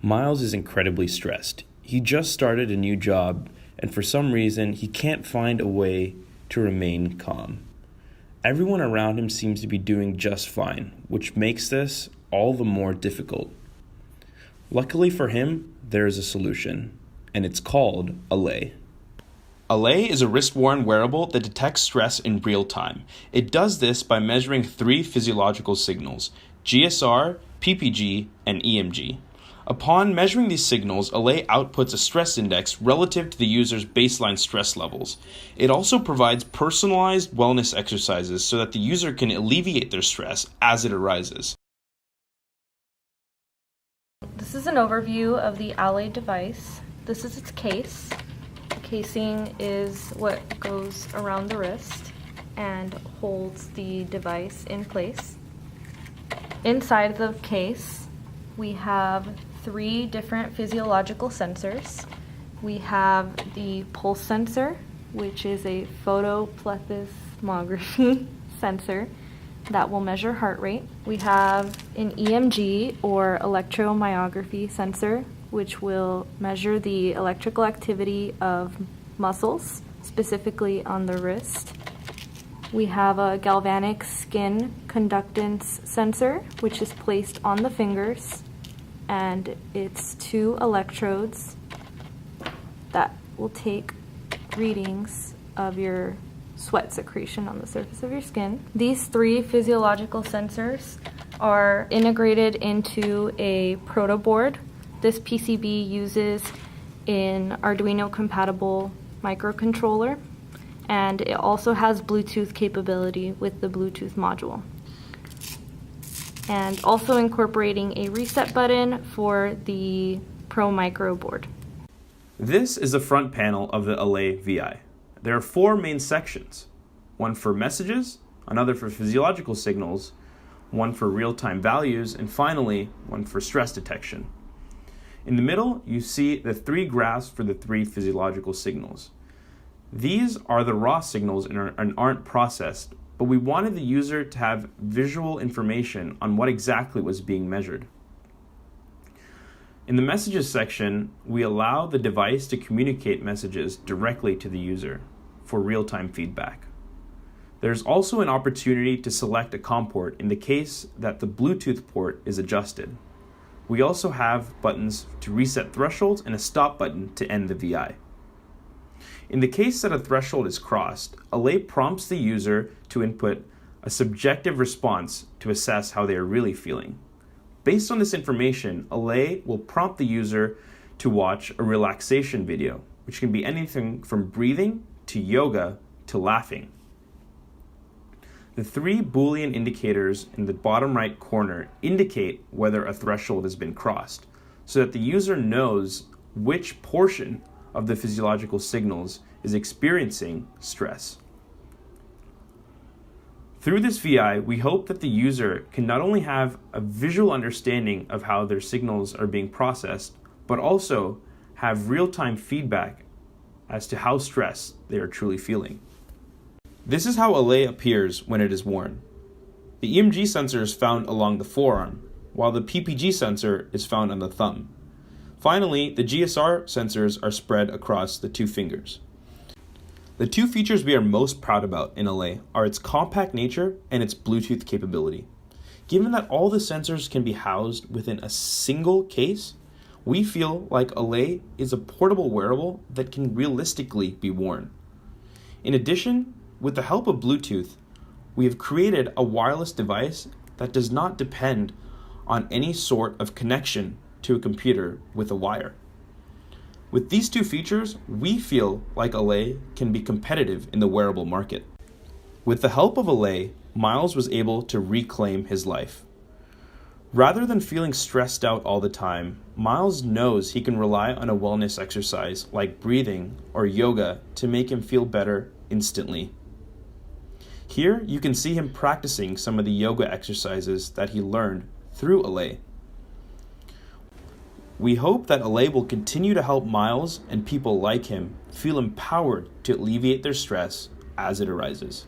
Miles is incredibly stressed. He just started a new job, and for some reason, he can't find a way to remain calm. Everyone around him seems to be doing just fine, which makes this all the more difficult. Luckily for him, there is a solution, and it's called Allay. Allay is a wrist-worn wearable that detects stress in real time. It does this by measuring 3 physiological signals: GSR, PPG, and EMG. Upon measuring these signals, Allay outputs a stress index relative to the user's baseline stress levels. It also provides personalized wellness exercises so that the user can alleviate their stress as it arises. This is an overview of the Allay device. This is its case. The casing is what goes around the wrist and holds the device in place. Inside the case, we have 3 different physiological sensors. We have the pulse sensor, which is a photoplethysmography sensor that will measure heart rate. We have an EMG, or electromyography sensor, which will measure the electrical activity of muscles, specifically on the wrist. We have a galvanic skin conductance sensor, which is placed on the fingers, and it's 2 electrodes that will take readings of your sweat secretion on the surface of your skin. These 3 physiological sensors are integrated into a proto board. This PCB uses an Arduino compatible microcontroller, and it also has Bluetooth capability with the Bluetooth module, and also incorporating a reset button for the Pro Micro board. This is the front panel of the Allay VI. There are 4 main sections: one for messages, another for physiological signals, one for real-time values, and finally, one for stress detection. In the middle, you see the 3 graphs for the 3 physiological signals. These are the raw signals and aren't processed, but we wanted the user to have visual information on what exactly was being measured. In the messages section, we allow the device to communicate messages directly to the user for real-time feedback. There's also an opportunity to select a COM port in the case that the Bluetooth port is adjusted. We also have buttons to reset thresholds and a stop button to end the VI. In the case that a threshold is crossed, Allay prompts the user to input a subjective response to assess how they are really feeling. Based on this information, Allay will prompt the user to watch a relaxation video, which can be anything from breathing to yoga to laughing. The 3 Boolean indicators in the bottom right corner indicate whether a threshold has been crossed, so that the user knows which portion of the physiological signals is experiencing stress. Through this VI, we hope that the user can not only have a visual understanding of how their signals are being processed, but also have real-time feedback as to how stressed they are truly feeling. This is how Allay appears when it is worn. The EMG sensor is found along the forearm, while the PPG sensor is found on the thumb. Finally, the GSR sensors are spread across the 2 fingers. The 2 features we are most proud about in Allay are its compact nature and its Bluetooth capability. Given that all the sensors can be housed within a single case, we feel like Allay is a portable wearable that can realistically be worn. In addition, with the help of Bluetooth, we have created a wireless device that does not depend on any sort of connection to a computer with a wire. With these 2 features, we feel like Allay can be competitive in the wearable market. With the help of Allay, Miles was able to reclaim his life. Rather than feeling stressed out all the time, Miles knows he can rely on a wellness exercise like breathing or yoga to make him feel better instantly. Here, you can see him practicing some of the yoga exercises that he learned through Allay. We hope that Allay will continue to help Miles and people like him feel empowered to alleviate their stress as it arises.